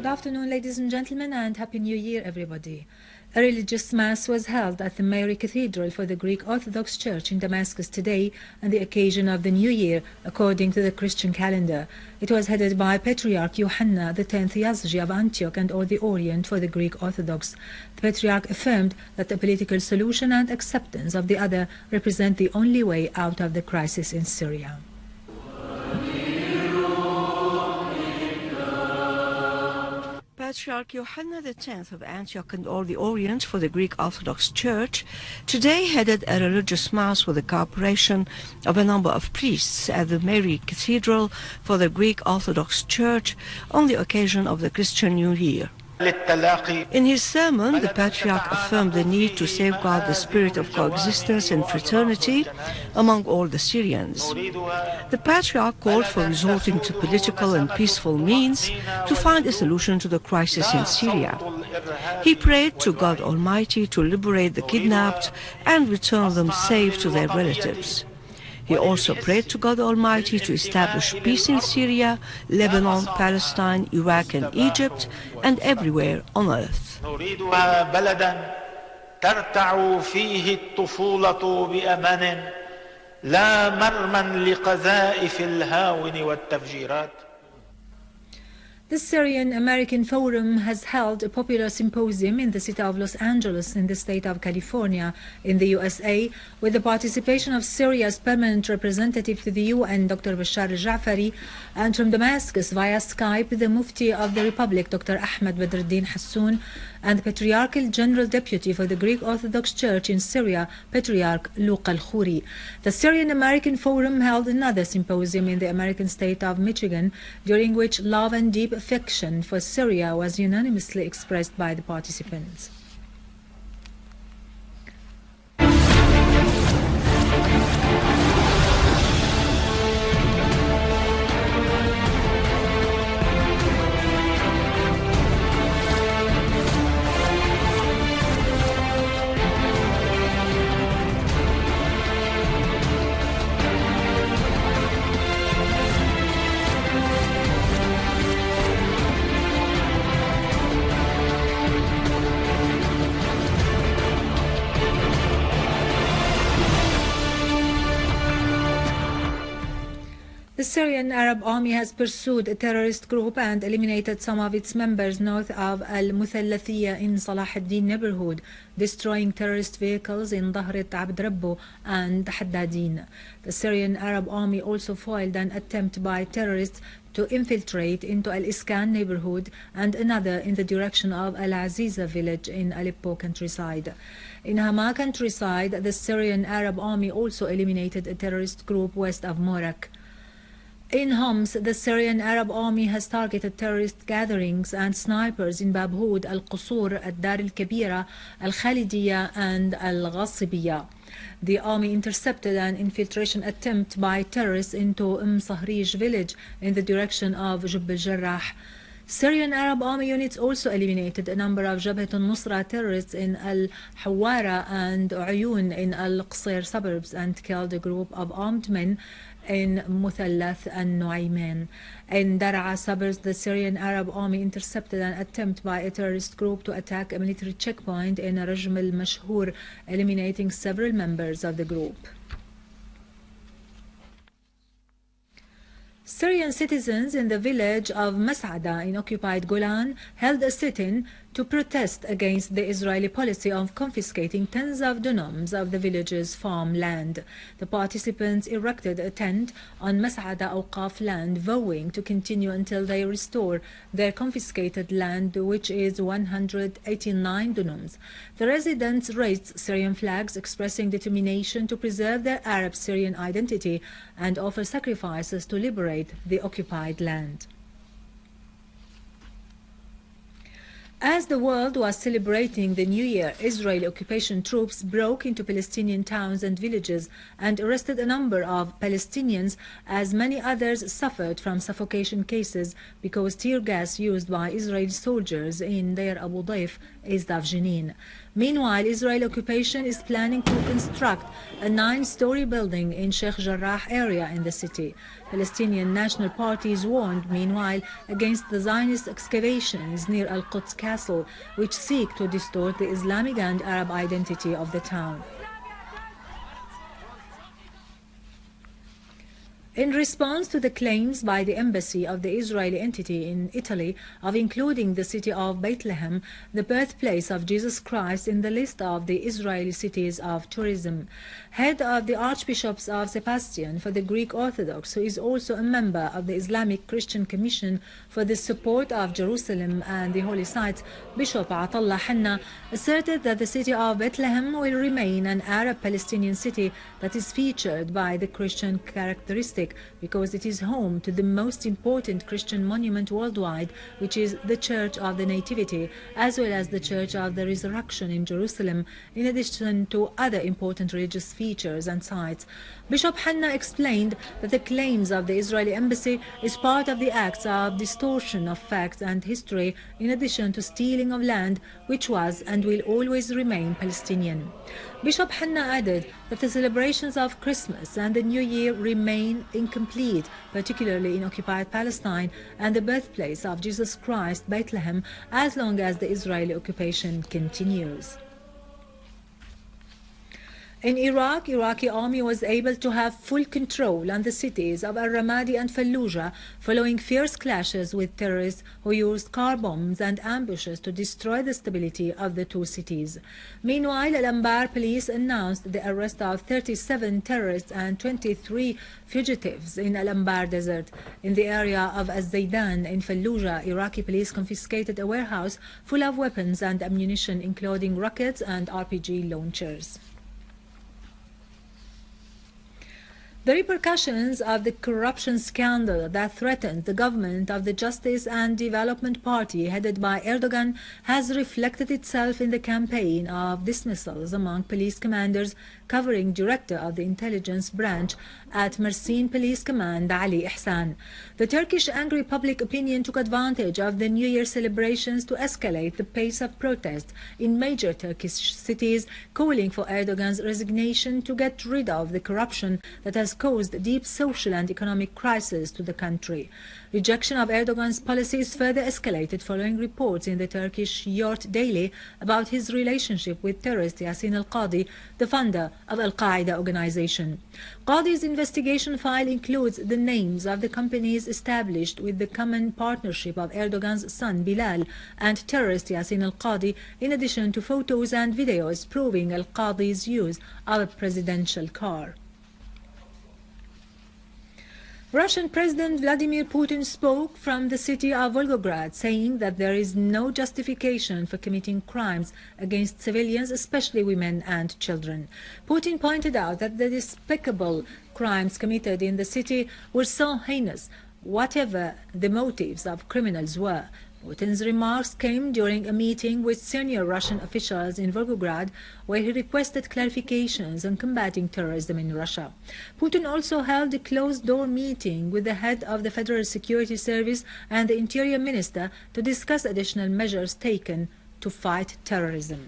afternoon, ladies and gentlemen, and Happy New Year, everybody. A religious mass was held at the Mary Cathedral for the Greek Orthodox Church in Damascus today on the occasion of the New Year, according to the Christian calendar. It was headed by Patriarch Yohanna, the 10th Yazgi of Antioch and or the Orient for the Greek Orthodox. The Patriarch affirmed that the political solution and acceptance of the other represent the only way out of the crisis in Syria. Patriarch Yohanna X of Antioch and all the Orient for the Greek Orthodox Church today headed a religious mass with the cooperation of a number of priests at the Mary Cathedral for the Greek Orthodox Church on the occasion of the Christian New Year. In his sermon, the Patriarch affirmed the need to safeguard the spirit of coexistence and fraternity among all the Syrians. The Patriarch called for resorting to political and peaceful means to find a solution to the crisis in Syria. He prayed to God Almighty to liberate the kidnapped and return them safe to their relatives. He also prayed to God Almighty to establish peace in Syria, Lebanon, Palestine, Iraq and Egypt, and everywhere on earth. The Syrian American Forum has held a popular symposium in the city of Los Angeles in the state of California in the USA with the participation of Syria's permanent representative to the UN, Dr. Bashar al-Ja'fari, and from Damascus via Skype the Mufti of the Republic, Dr. Ahmed Badruddin Hassoun, and the Patriarchal General Deputy for the Greek Orthodox Church in Syria, Patriarch Luqa al-Khoury. The Syrian American Forum held another symposium in the American state of Michigan, during which love and deep affection for Syria was unanimously expressed by the participants. The Syrian Arab Army has pursued a terrorist group and eliminated some of its members north of Al-Muthallathiyya in Salah ad-Din neighborhood, destroying terrorist vehicles in Dhahrat Abd Rabbu and Haddadin. The Syrian Arab Army also foiled an attempt by terrorists to infiltrate into Al-Iskan neighborhood and another in the direction of Al-Aziza village in Aleppo countryside. In Hama countryside, the Syrian Arab Army also eliminated a terrorist group west of Morak. In Homs, the Syrian Arab Army has targeted terrorist gatherings and snipers in Babhoud, Al-Qusur, Ad-Dar al-Kabira, Al-Khalidiyya and Al-Ghasibiyya. The army intercepted an infiltration attempt by terrorists into Sahrij village in the direction of Jubb al-Jarrah. Syrian Arab Army units also eliminated a number of Jabhat al-Nusra terrorists in Al-Hawara and Uyun in Al-Qusayr suburbs and killed a group of armed men in Muthallath and Nuayman. In Dar'a suburbs, the Syrian Arab Army intercepted an attempt by a terrorist group to attack a military checkpoint in Rajm al-Mashhur, eliminating several members of the group. Syrian citizens in the village of Mas'ada in occupied Golan held a sit-in to protest against the Israeli policy of confiscating tens of dunums of the village's farmland. The participants erected a tent on Mas'ada Awqaf land, vowing to continue until they restore their confiscated land, which is 189 dunums. The residents raised Syrian flags, expressing determination to preserve their Arab-Syrian identity and offer sacrifices to liberate the occupied land. As the world was celebrating the New Year, Israeli occupation troops broke into Palestinian towns and villages and arrested a number of Palestinians, as many others suffered from suffocation cases because tear gas used by Israeli soldiers in Deir Abu Daif, east of Jenin. Meanwhile, Israeli occupation is planning to construct a 9-story building in Sheikh Jarrah area in the city. Palestinian national parties warned, meanwhile, against the Zionist excavations near Al-Quds Castle, which seek to distort the Islamic and Arab identity of the town. In response to the claims by the embassy of the Israeli entity in Italy of including the city of Bethlehem, the birthplace of Jesus Christ, in the list of the Israeli cities of tourism, head of the Archbishops of Sebastian for the Greek Orthodox, who is also a member of the Islamic Christian Commission for the support of Jerusalem and the holy sites, Bishop Atallah Hanna, asserted that the city of Bethlehem will remain an Arab Palestinian city that is featured by the Christian characteristic, because it is home to the most important Christian monument worldwide, which is the Church of the Nativity, as well as the Church of the Resurrection in Jerusalem, in addition to other important religious features and sites. Bishop Hanna explained that the claims of the Israeli embassy is part of the acts of distortion of facts and history, in addition to stealing of land which was and will always remain Palestinian. Bishop Hanna added that the celebrations of Christmas and the New Year remain incomplete, particularly in occupied Palestine and the birthplace of Jesus Christ, Bethlehem, as long as the Israeli occupation continues. In Iraq, Iraqi army was able to have full control on the cities of al-Ramadi and Fallouja following fierce clashes with terrorists who used car bombs and ambushes to destroy the stability of the two cities. Meanwhile, Al-Anbar police announced the arrest of 37 terrorists and 23 fugitives in Al-Anbar desert. In the area of Az-Zaydan in Fallouja, Iraqi police confiscated a warehouse full of weapons and ammunition, including rockets and RPG launchers. The repercussions of the corruption scandal that threatened the government of the Justice and Development Party headed by Erdogan has reflected itself in the campaign of dismissals among police commanders, covering director of the intelligence branch at Mersin Police Command, Ali Ihsan. The Turkish angry public opinion took advantage of the New Year celebrations to escalate the pace of protest in major Turkish cities, calling for Erdogan's resignation to get rid of the corruption that has caused deep social and economic crisis to the country. Rejection of Erdogan's policies further escalated following reports in the Turkish Yort Daily about his relationship with terrorist Yasin al-Qadi, the founder of Al-Qaeda organization. Qadi's investigation file includes the names of the companies established with the common partnership of Erdogan's son Bilal and terrorist Yasin al-Qadi, in addition to photos and videos proving al-Qadi's use of a presidential car. Russian President Vladimir Putin spoke from the city of Volgograd, saying that there is no justification for committing crimes against civilians, especially women and children. Putin pointed out that the despicable crimes committed in the city were so heinous, whatever the motives of criminals were. Putin's remarks came during a meeting with senior Russian officials in Volgograd, where he requested clarifications on combating terrorism in Russia. Putin also held a closed-door meeting with the head of the Federal Security Service and the Interior Minister to discuss additional measures taken to fight terrorism.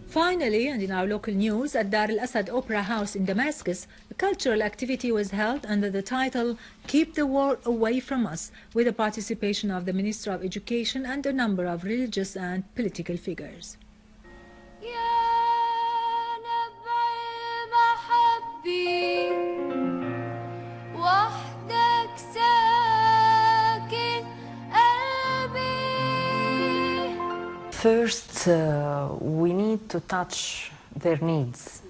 Finally, and in our local news, at Dar al-Assad Opera House in Damascus, a cultural activity was held under the title "Keep the War Away from Us," with the participation of the Minister of Education and a number of religious and political figures. First, we need to touch their needs,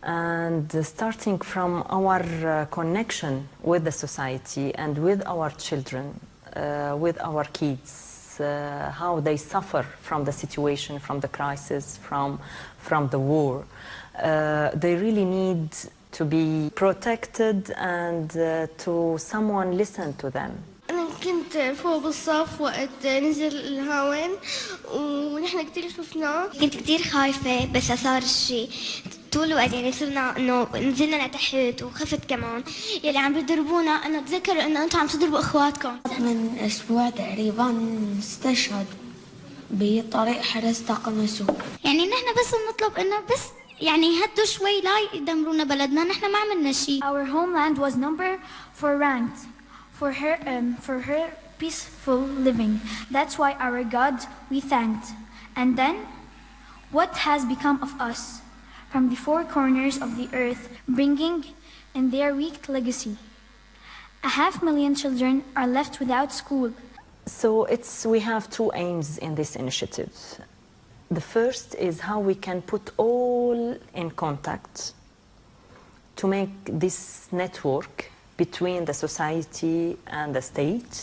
and starting from our connection with the society and with our children, with our kids, how they suffer from the situation, from the crisis, from the war. They really need to be protected and to someone listen to them. كنت فوق بالصف وقت نزل الهاون ونحن كتير شفناه. كنت كتير خايفة بس صار الشيء طول الوقت، يعني صرنا انه نزلنا لتحت وخفت كمان. يلي عم بيضربونا انه تذكروا انه انتم عم تضربوا اخواتكم. من اسبوع تقريبا استشهد بطريق حرس طاقم السوق. يعني نحن بس بنطلب انه بس يعني يهدوا شوي لا يدمرونا بلدنا، نحن ما عملنا شيء. Our homeland was numbered for ranked for her peaceful living. That's why our God we thanked. And then what has become of us from the four corners of the earth, bringing in their weak legacy? 500,000 children are left without school. So we have two aims in this initiative. The first is how we can put all in contact to make this network between the society and the state.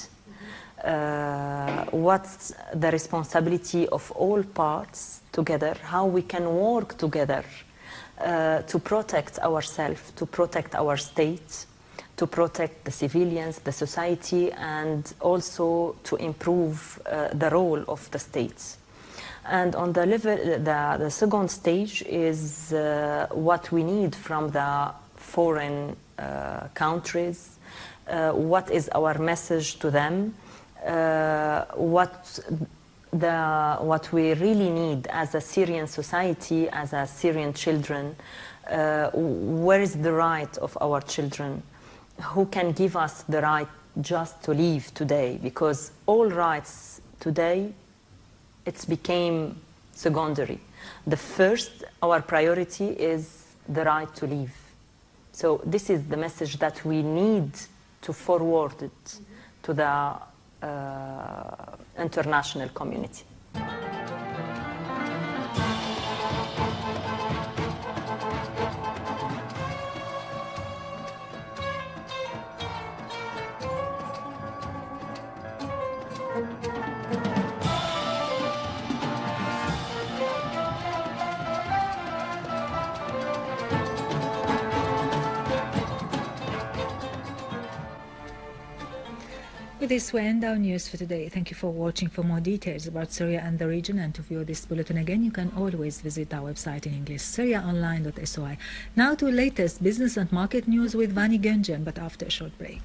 What's the responsibility of all parts together, how we can work together to protect ourselves, to protect our state, to protect the civilians, the society, and also to improve the role of the states. And on the level, the second stage is what we need from the foreign countries, what is our message to them, what we really need as a Syrian society, as a Syrian children, where is the right of our children, who can give us the right just to live today, because all rights today, it's became secondary. The first, our priority is the right to live. So this is the message that we need to forward it to the international community. With this, we end our news for today. Thank you for watching. For more details about Syria and the region and to view this bulletin again, you can always visit our website in English, syriaonline.soi. Now to latest business and market news with Vani Gunjan, but after a short break.